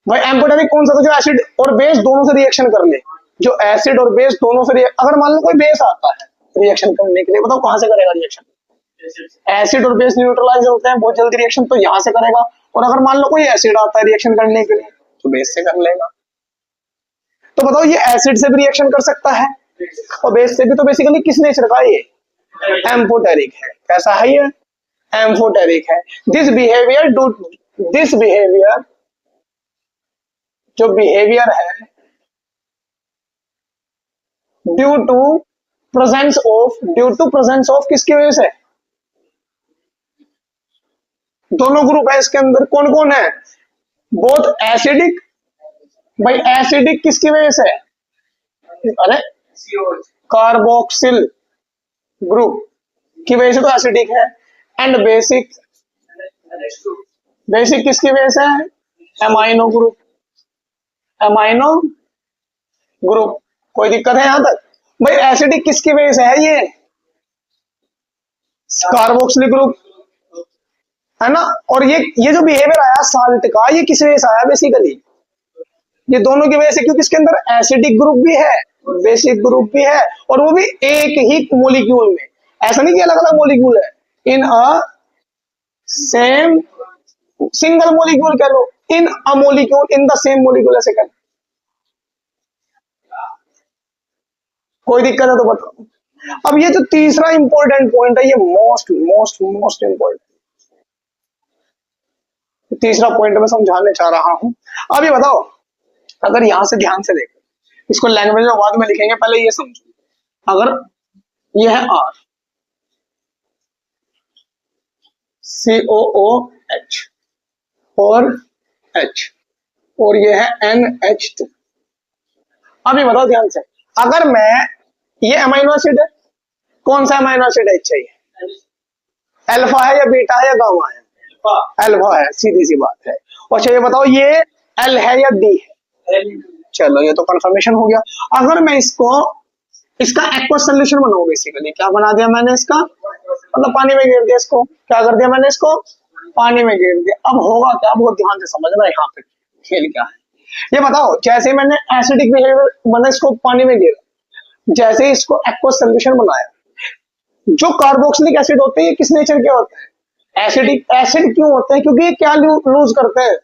भाई एम्फोटेरिक कौन सा? तो जो एसिड और बेस दोनों से रिएक्शन कर ले, जो एसिड और बेस दोनों से अगर मान लो कोई बेस आता है रिएक्शन करने के लिए, बताओ कहां से करेगा रिएक्शन? एसिड और बेस न्यूट्रलाइज होते हैं बहुत जल्दी रिएक्शन, तो यहां से करेगा। और अगर मान लो कोई एसिड आता है रिएक्शन करने के लिए तो बेस से कर लेगा। तो बताओ ये एसिड से भी रिएक्शन कर सकता है और बेस से भी। तो बेसिकली किस नेचर का ये? एम्फोटेरिक है। कैसा है ये? एम्फोटेरिक है। दिस बिहेवियर जो बिहेवियर है ड्यू टू प्रेजेंस ऑफ किसकी वजह से? दोनों ग्रुप है इसके अंदर। कौन कौन है? Both acidic. भाई एसिडिक किसकी वजह से? अरे कार्बोक्सिल ग्रुप की वजह से तो एसिडिक है। एंड बेसिक किसकी वजह से है? Amino group. कोई दिक्कत है यहां तक? भाई एसिडिक किसकी वजह से है? ये कार्बोक्सिलिक ग्रुप है ना। और ये जो बिहेवियर आया साल्ट का, ये किस वजह से आया? बेसिकली ये दोनों की वजह से, क्योंकि इसके अंदर एसिडिक ग्रुप भी है, बेसिक ग्रुप भी है, और वो भी एक ही मॉलिक्यूल में। ऐसा नहीं कि अलग अलग मॉलिक्यूल है, in a same single molecule कह लो, in a molecule, in the same molecule ऐसे कह। कोई दिक्कत है तो बताओ। अब ये जो तीसरा इंपॉर्टेंट पॉइंट है, ये मोस्ट इंपॉर्टेंट तीसरा पॉइंट मैं समझाने चाह रहा हूं। अब ये बताओ, अगर यहां से ध्यान से देखो, इसको लैंग्वेज में बाद में लिखेंगे, पहले ये समझो। अगर ये है R COOH और H और ये है NH2। अब ये बताओ ध्यान से, अगर मैं ये अमाइनो एसिड है, कौन सा अमाइनो एसिड है चाहिए? अल्फा है या बीटा है या गामा है? अल्फा है, सीधी सी बात है। अच्छा ये बताओ ये एल है या डी है? चलो ये तो कंफर्मेशन हो गया। अगर मैं इसको इसका एक्वस सोल्यूशन बनाऊं, बेसिकली क्या बना दिया मैंने इसका, मतलब पानी में गिर दिया इसको, क्या कर दिया मैंने इसको, पानी में गिर दिया। अब होगा क्या, बहुत ध्यान से समझना यहाँ पे खेल क्या है। ये बताओ जैसे मैंने एसिडिक बिहेवियर मैंने इसको पानी में गिरा, जैसे ही इसको एक्वस सोल्यूशन बनाया, जो कार्बोक्सिलिक एसिड होते हैं ये किस नेचर के होते हैं, एसिडिक एसिड क्यों होते हैं, क्योंकि ये क्या लूज करते हैं,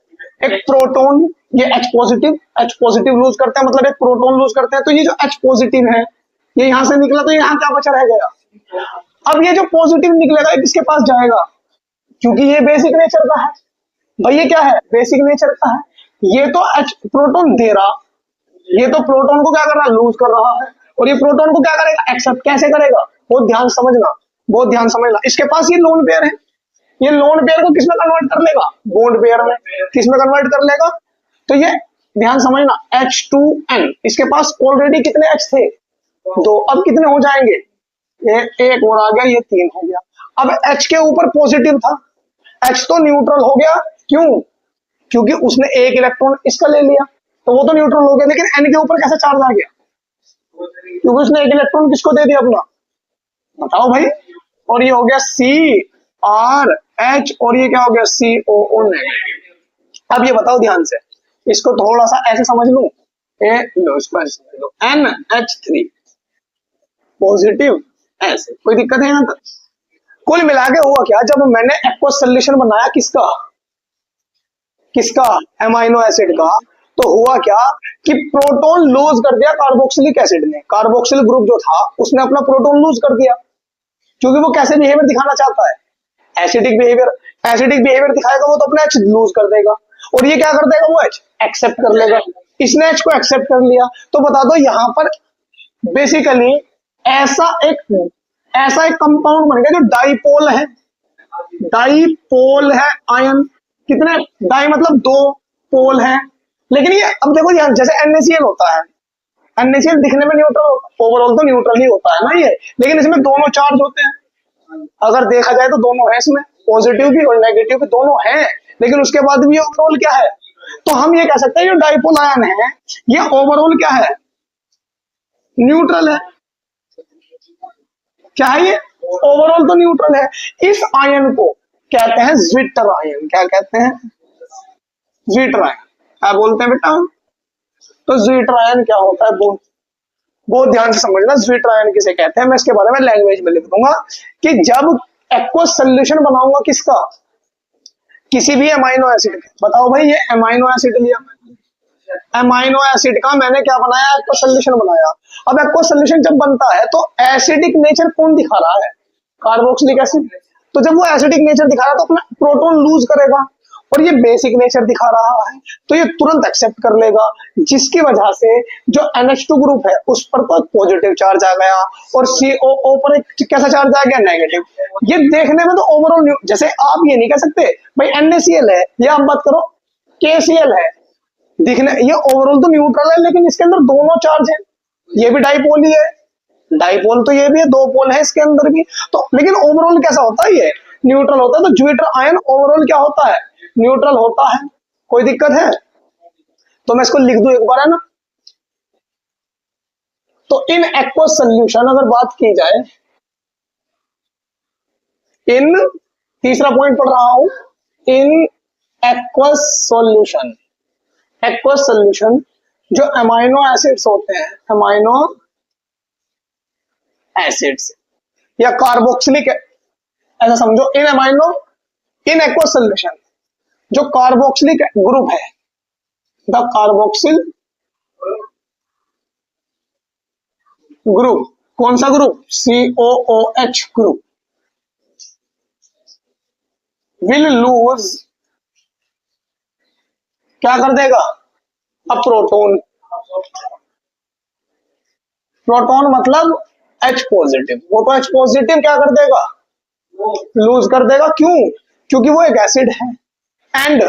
एक प्रोटोन, ये एच पॉजिटिव लूज करते हैं, मतलब एक प्रोटोन लूज करते हैं। तो ये जो एच पॉजिटिव है ये यहां से निकला, तो यहाँ क्या बचा रह गया। अब ये जो पॉजिटिव निकलेगा ये किसके पास जाएगा, क्योंकि ये बेसिक नेचर का है भाई, ये क्या है बेसिक नेचर का है। ये तो एच प्रोटोन दे रहा, ये तो प्रोटोन को क्या कर रहा है, लूज कर रहा है, और ये प्रोटोन को क्या करेगा, एक्सेप्ट कैसे करेगा, बहुत ध्यान समझना, बहुत ध्यान समझना। इसके पास ये लोन पेयर है, ये लोन पेयर को किसमें कन्वर्ट कर लेगा, बॉन्ड पेयर में, किसमें कन्वर्ट कर लेगा। तो ये ध्यान समझना, H2N, इसके पास ऑलरेडी कितने H थे, दो, अब कितने हो जाएंगे, ये एक और आ गया, ये तीन हो गया। अब H के ऊपर पॉजिटिव था, H तो न्यूट्रल हो गया, क्यों, क्योंकि उसने एक इलेक्ट्रॉन इसका ले लिया, तो वो तो न्यूट्रल हो गया। लेकिन N के ऊपर कैसे चार्ज आ गया, क्योंकि उसने एक इलेक्ट्रॉन किसको दे दिया अपना, बताओ भाई। और ये हो गया CrH, और ये क्या हो गया COO नेगेटिव। अब ये बताओ ध्यान से, इसको थोड़ा सा ऐसे समझ लूं, इसको ऐसे समझ लो, NH3 पॉजिटिव, ऐसे कोई दिक्कत है यहाँ तक। कुल मिला के हुआ क्या, जब मैंने एक्वस सोल्यूशन बनाया किसका, किसका एमाइनो एसिड का, तो हुआ क्या कि प्रोटोन लूज कर दिया कार्बोक्सिलिक एसिड ने, कार्बोक्सिल ग्रुप जो था उसने अपना प्रोटोन लूज कर दिया, क्योंकि वो कैसे बिहेवियर दिखाना चाहता है, एसिडिक बिहेवियर। एसिडिक बिहेवियर दिखाएगा वो तो अपना एच लूज कर देगा, और ये क्या कर देगा, वो एच एक्सेप्ट कर लेगा। इसने एच को एक्सेप्ट कर लिया, तो बता दो यहां पर बेसिकली ऐसा एक कंपाउंड बन गया जो डाइपोल है, डाइपोल है आयन, कितने डाई मतलब दो, पोल है। लेकिन ये अब देखो यार, जैसे NaCl होता है, NaCl दिखने में न्यूट्रल, ओवरऑल तो न्यूट्रल ही होता है ना ये, लेकिन इसमें दोनों चार्ज होते हैं। अगर देखा जाए तो दोनों है इसमें, पॉजिटिव भी और नेगेटिव भी दोनों हैं, लेकिन उसके बाद भी ओवरऑल क्या है, तो हम ये कह सकते हैं जो डाइपोल आयन है ये ओवरऑल क्या है, न्यूट्रल है। क्या है ये, ओवरऑल तो न्यूट्रल है। इस आयन को कहते हैं ज्विटर आयन, क्या कहते हैं, ज्विटर आयन, क्या बोलते हैं बेटा। तो ज्विटर आयन क्या होता है, बहुत ध्यान से समझना, ज्विटर आयन किसे कहते हैं, मैं इसके बारे में लैंग्वेज में लिख दूंगा कि जब एक्वस सोल्यूशन बनाऊंगा किसका, किसी भी अमाइनो एसिड का, बताओ भाई ये अमाइनो एसिड लिया, अमाइनो एसिड का मैंने क्या बनाया, एक्वस सोल्यूशन बनाया। अब एक्वस सोल्यूशन जब बनता है तो एसिडिक नेचर कौन दिखा रहा है, कार्बोक्सिलिक एसिड। तो जब वो एसिडिक नेचर दिखा रहा है तो अपना प्रोटोन लूज करेगा, और ये बेसिक नेचर दिखा रहा है तो ये तुरंत एक्सेप्ट कर लेगा, जिसकी वजह से जो NH2 ग्रुप है उस पर तो पॉजिटिव चार्ज आ गया, और COO पर एक कैसा चार्ज आ गया, नेगेटिव। ये देखने में तो ओवरऑल, जैसे आप ये नहीं कह सकते भाई NaCl है, ये आप बात करो KCl है, दिखने ये ओवरऑल तो न्यूट्रल है, लेकिन इसके अंदर दोनों चार्ज है, ये भी डाइपोल ही है, डाइपोल तो ये भी है, दो पोल है इसके अंदर भी। तो लेकिन ओवरऑल कैसा होता है, ये न्यूट्रल होता है। तो ज्विटर आयन ओवरऑल क्या होता है, न्यूट्रल होता है। कोई दिक्कत है तो मैं इसको लिख दूं एक बार, है ना। तो इन एक्वस सोल्यूशन अगर बात की जाए, इन तीसरा पॉइंट पढ़ रहा हूं, in aqueous solution, aqueous solution जो अमाइनो एसिड्स होते हैं, अमाइनो एसिड्स या कार्बोक्सिलिक, ऐसा समझो, इन एक्वस सोल्यूशन जो कार्बोक्सिलिक ग्रुप है, द कार्बोक्सिल ग्रुप, कौन सा group, COOH group, will lose, क्या कर देगा, अब प्रोटोन, प्रोटोन मतलब H पॉजिटिव, वो तो H पॉजिटिव क्या कर देगा, लूज कर देगा। क्यों, क्योंकि वो एक एसिड है। एंड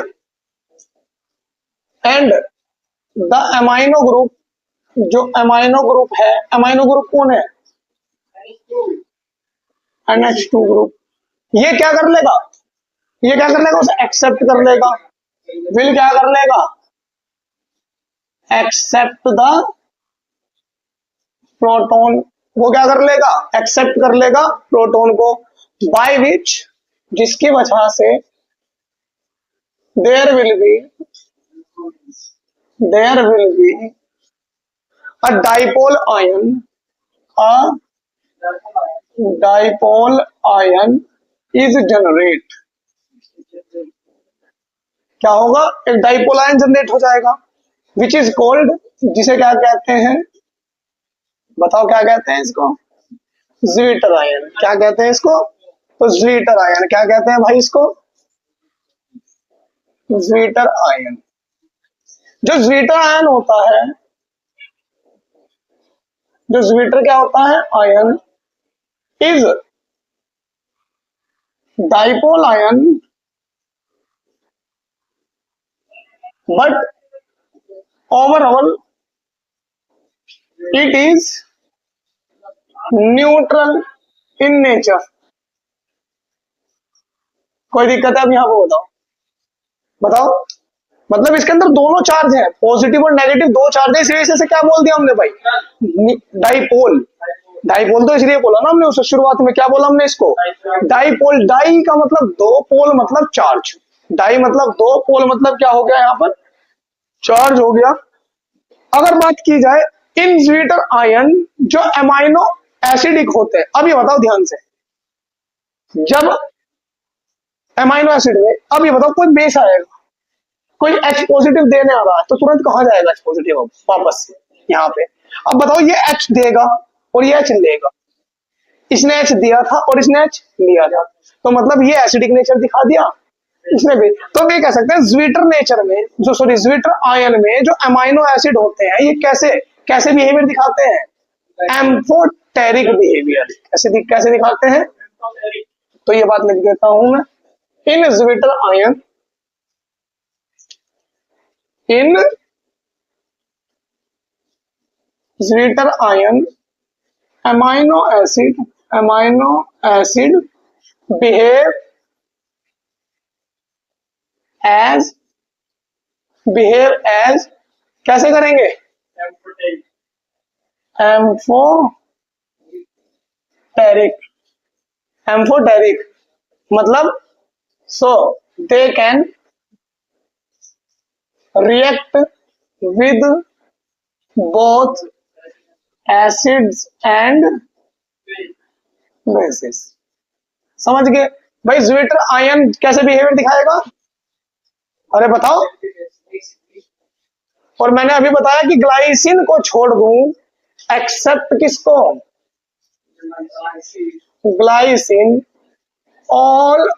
द अमाइनो ग्रुप, जो अमाइनो ग्रुप है, अमाइनो ग्रुप कौन है, NH2 ग्रुप, ये क्या कर लेगा, ये क्या कर लेगा, उसे एक्सेप्ट कर लेगा। विल क्या कर लेगा, एक्सेप्ट द प्रोटोन, वो क्या कर लेगा, एक्सेप्ट कर लेगा प्रोटोन को। बाय विच, जिसकी वजह से there will be a dipole ion, a dipole ion is generate. क्या होगा, एक डाइपोल आयन जनरेट हो जाएगा, विच इज कॉल्ड, जिसे क्या कहते हैं, बताओ क्या कहते हैं इसको, ज्विटर आयन। क्या कहते हैं इसको, तो ज्विटर आयन। क्या कहते हैं भाई इसको, ज्विटर आयन। जो ज्विटर आयन होता है, जो ज्विटर क्या होता है, ion, is dipole ion but overall it is neutral in nature. कोई दिक्कत है अब यहाँ पे, बताओ बताओ। मतलब इसके अंदर दोनों चार्ज है, पॉजिटिव और नेगेटिव दो चार्ज है, इस वजह से क्या बोल दिया हमने भाई, डाइपोल। डाइपोल तो इसलिए बोला ना हमने उसे शुरुआत में, क्या बोला हमने इसको, डाइपोल। डाई का मतलब दो, पोल मतलब चार्ज। डाई मतलब दो, पोल मतलब क्या हो गया यहाँ पर, चार्ज हो गया। अगर बात की जाए इन ज्विटर आयन जो एमाइनो एसिडिक होते हैं, अब ये बताओ ध्यान से, जब एमाइनो एसिड में, अब ये बताओ कोई बेस आएगा, कोई H पॉजिटिव देने आ रहा है, तो तुरंत कहाँ जाएगा H पॉजिटिव, वापस यहाँ पे। अब बताओ ये H देगा और ये H लेगा, इसने H दिया था और इसने H लिया था, तो मतलब ये एसिडिक नेचर दिखा दिया इसने भी। तो ये कह सकते हैं ज्विटर नेचर में, जो सॉरी ज्विटर आयन में जो अमाइनो एसिड होते हैं, ये कैसे कैसे बिहेवियर दिखाते हैं, एम्फोटेरिक बिहेवियर। कैसे दिखाते हैं, तो ये बात लिख देता हूं मैं, in zwitterion, in zwitterion amino acid behave as कैसे करेंगे, एम्फोटेरिक मतलब, so they can react with both acids and bases. समझ गए भाई, ज्विटर आयन कैसे बिहेवियर दिखाएगा, अरे बताओ। और मैंने अभी बताया कि ग्लाइसिन को छोड़ दूं, एक्सेप्ट किसको, glycine, all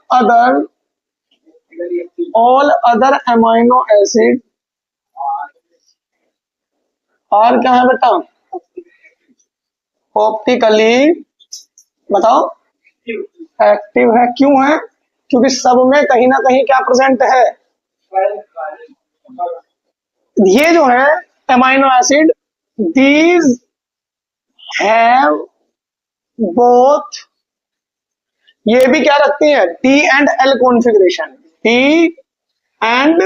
other amino acid, और क्या है बेटा, ऑप्टिकली, बताओ, एक्टिव है। क्यों है, क्योंकि सब में कहीं ना कहीं क्या प्रेजेंट है, ये जो है amino acid, these have both, ये भी क्या रखती है, T and L configuration, T and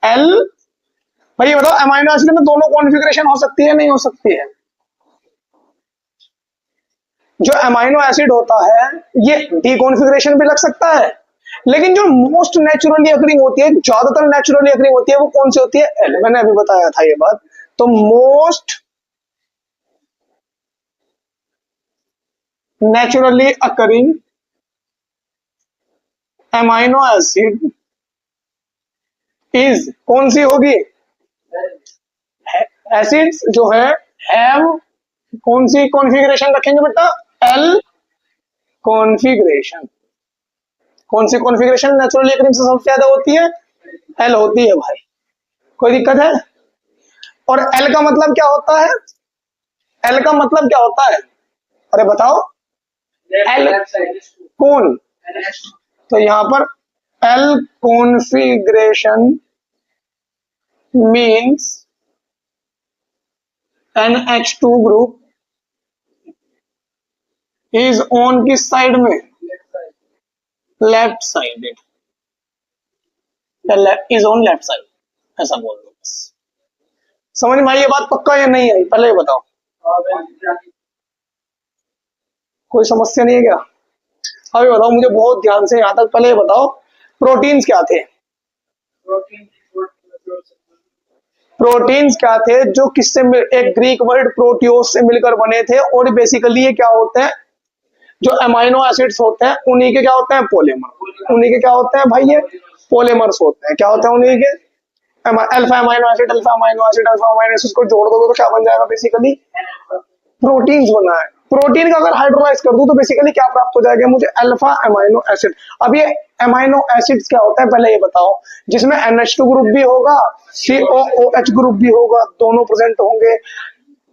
L. भाई ये बताओ अमाइनो एसिड में दोनों कॉन्फ़िगरेशन हो सकती है, नहीं हो सकती है। जो अमाइनो एसिड होता है ये डी कॉन्फ़िगरेशन भी लग सकता है, लेकिन जो मोस्ट नेचुरली अकरिंग होती है, ज्यादातर नेचुरली अकरिंग होती है, वो कौन सी होती है, एल। मैंने अभी बताया था ये बात। तो most naturally occurring amino acid is, कौन सी होगी, एसिड्स जो है हैव, कौन सी कॉन्फ़िगरेशन रखेंगे बेटा, एल कॉन्फ़िगरेशन। कौन सी कॉन्फ़िगरेशन नेचुरली अकरिंग से सबसे ज्यादा होती है, एल होती है भाई। कोई दिक्कत है, और एल का मतलब क्या होता है, एल का मतलब क्या होता है, अरे बताओ, एल कौन, तो यहां पर L configuration means NH2 group is on किस साइड में, left sided. Is on left side, ऐसा बोल दो बस। समझ में आई ये बात पक्का या नहीं आई, पहले ये बताओ। कोई समस्या नहीं है क्या? अभी बताओ मुझे बहुत ध्यान से यहां तक, पहले ये बताओ प्रोटीन्स क्या थे? प्रोटीन्स क्या थे जो किससे एक ग्रीक वर्ड प्रोटियोस से मिलकर बने थे, और बेसिकली ये क्या होते हैं, जो अमाइनो एसिड्स होते हैं उन्हीं के क्या होते हैं, पॉलीमर। उन्हीं के क्या होते हैं भाई, ये पॉलीमर्स होते हैं। क्या होते हैं उन्हीं के? Alpha amino acid, alpha amino acid, alpha amino acid को जोड़ दो तो क्या बन जाएगा, बेसिकली प्रोटीन्स बना है। प्रोटीन का अगर हाइड्रोलाइज कर दूं तो बेसिकली क्या प्राप्त हो जाएगा मुझे, अल्फा अमाइनो एसिड। अब ये अमाइनो एसिड्स क्या होता है पहले ये बताओ, जिसमें NH2 ग्रुप भी होगा, COOH ग्रुप भी होगा, दोनों प्रेजेंट होंगे,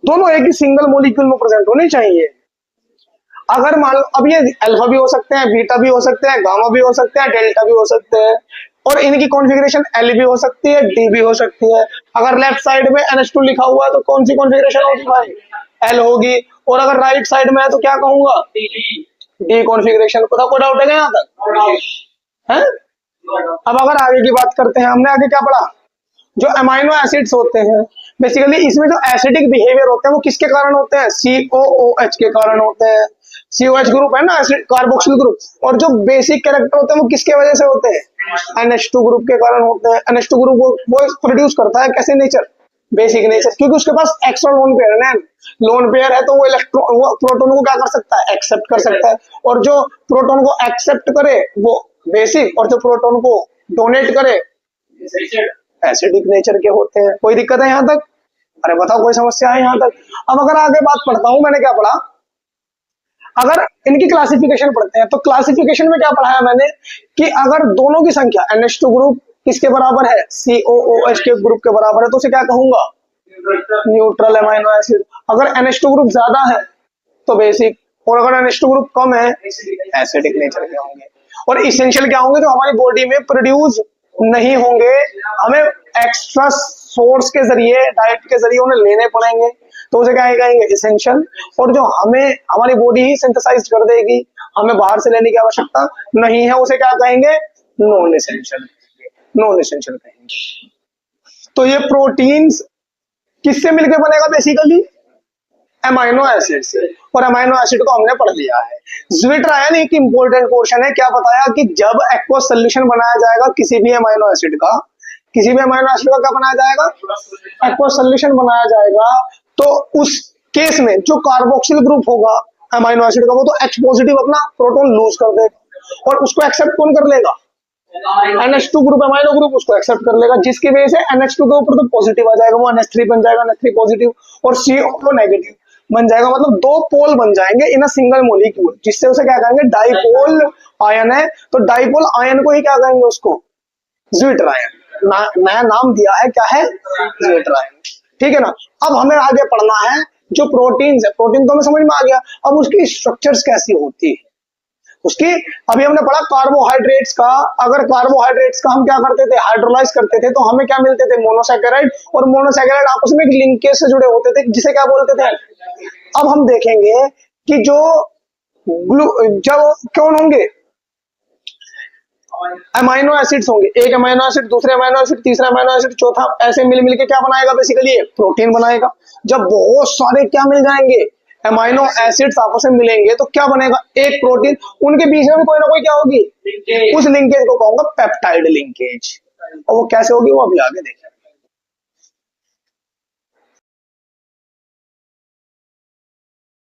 दोनों एक ही सिंगल मॉलिक्यूल में प्रेजेंट होने चाहिए। अगर मान लो अब ये अल्फा भी हो सकते हैं, बीटा भी हो सकते हैं, गामा भी हो सकते हैं, डेल्टा भी हो सकते हैं, और इनकी कॉन्फ़िगरेशन L भी हो सकती है, D भी हो सकती है। अगर लेफ्ट साइड में NH2 लिखा हुआ है तो कौन सी कॉन्फ़िगरेशन होगी भाई, L होगी। और अगर राइट साइड में है तो क्या कहूंगा, D कॉन्फ़िगरेशन। पता कोई डाउट है क्या यहाँ तक है? अब अगर आगे की बात करते हैं, हमने आगे क्या पढ़ा, जो अमाइनो एसिड्स होते हैं बेसिकली इसमें जो एसिडिक बिहेवियर होते हैं वो किसके कारण होते हैं, COOH के कारण होते हैं। COH ग्रुप है ना, एसिड कार्बोक्सिल ग्रुप, और जो बेसिक कैरेक्टर होते हैं वो किसके वजह से होते हैं, NH2 ग्रुप के कारण होते हैं। NH2 ग्रुप वो प्रोड्यूस करता है कैसे नेचर, बेसिक नेचर, क्योंकि उसके पास एक्स्ट्रा लोन पेयर है। लोन पेयर है तो वो वो प्रोटोन को क्या कर सकता है, एक्सेप्ट कर सकता है, और जो प्रोटोन को एक्सेप्ट करे वो बेसिक, और जो प्रोटोन को डोनेट करे एसिडिक नेचर के होते हैं। कोई दिक्कत है यहाँ तक? अरे बताओ कोई समस्या है यहाँ तक? अब अगर आगे बात पढ़ता हूं, मैंने क्या पढ़ा, अगर इनकी क्लासिफिकेशन पढ़ते हैं तो क्लासिफिकेशन में क्या पढ़ाया मैंने कि अगर दोनों की संख्या NH2 ग्रुप किसके बराबर है, COOH के ग्रुप के बराबर है, तो उसे क्या कहूंगा, न्यूट्रल अमाइनो एसिड। अगर NH2 ग्रुप ज्यादा है तो बेसिक, और अगर NH2 ग्रुप कम है एसिडिक नेचर के होंगे। और इसेंशियल क्या होंगे, जो हमारी बॉडी में प्रोड्यूस नहीं होंगे, हमें एक्स्ट्रा सोर्स के जरिए, डाइट के जरिए उन्हें लेने पड़ेंगे, तो उसे क्या कहेंगे, इसेंशियल। और जो हमें हमारी बॉडी ही सिंथेसाइज कर देगी, हमें बाहर से लेने की आवश्यकता नहीं है, उसे क्या कहेंगे, नॉन इसेंशियल। नॉन इसेंशियल कहेंगे। तो ये प्रोटीन्स किससे मिलके बनेगा, बेसिकली अमाइनो एसिड से, और अमाइनो एसिड को हमने पढ़ लिया है। ज़्विट्रायन एक इंपॉर्टेंट पोर्शन है, क्या बताया कि जब एक्वस सॉल्यूशन बनाया जाएगा किसी भी अमाइनो एसिड का, किसी भी अमाइनो एसिड का क्या बनाया जाएगा, एक्वस सॉल्यूशन बनाया जाएगा, तो उस केस में जो कार्बोक्सिल ग्रुप होगा अमाइनो एसिड का, वो तो H पॉजिटिव अपना प्रोटॉन लूज कर देगा, और उसको एक्सेप्ट कौन कर लेगा, NH2 ग्रुप अमाइनो ग्रुप उसको एक्सेप्ट कर लेगा, जिसकी वजह से NH2 के ऊपर तो पॉजिटिव आ जाएगा, वो NH3 बन जाएगा, NH3 पॉजिटिव, और CO नेगेटिव बन जाएगा। मतलब दो पोल बन जाएंगे इन अ सिंगल मॉलिक्यूल, जिससे उसे क्या कहेंगे, डाइपोल आयन है। तो डाइपोल आयन को ही क्या कहेंगे, उसको ज़्विट्रायन। नया नाम दिया है, क्या है, ज़्विट्रायन। ठीक है ना। अब हमें आगे पढ़ना है जो प्रोटीन्स है, प्रोटीन तो हमें समझ में आ गया, अब उसकी स्ट्रक्चर्स कैसी होती है उसकी। अभी हमने पढ़ा कार्बोहाइड्रेट्स का, अगर कार्बोहाइड्रेट्स का हम क्या करते थे, हाइड्रोलाइज करते थे, तो हमें क्या मिलते थे, मोनोसैकेराइड, और मोनोसैकेराइड आपस में एक लिंकेज से जुड़े होते थे, जिसे क्या बोलते थे। अब हम देखेंगे कि जो जब कौन होंगे, अमाइनो एसिड्स होंगे, एक अमाइनो एसिड, दूसरे अमाइनो एसिड, तीसरा अमाइनो एसिड, चौथा, ऐसे मिल मिलके क्या बनाएगा, बेसिकली ये प्रोटीन बनाएगा। जब बहुत सारे क्या मिल जाएंगे, अमाइनो एसिड्स आपस में मिलेंगे तो क्या बनेगा, एक प्रोटीन। उनके बीच में भी कोई ना कोई क्या होगी, उस लिंकेज को कहूंगा पेप्टाइड लिंकेज, और वो कैसे होगी वो अभी आगे देखेंगे।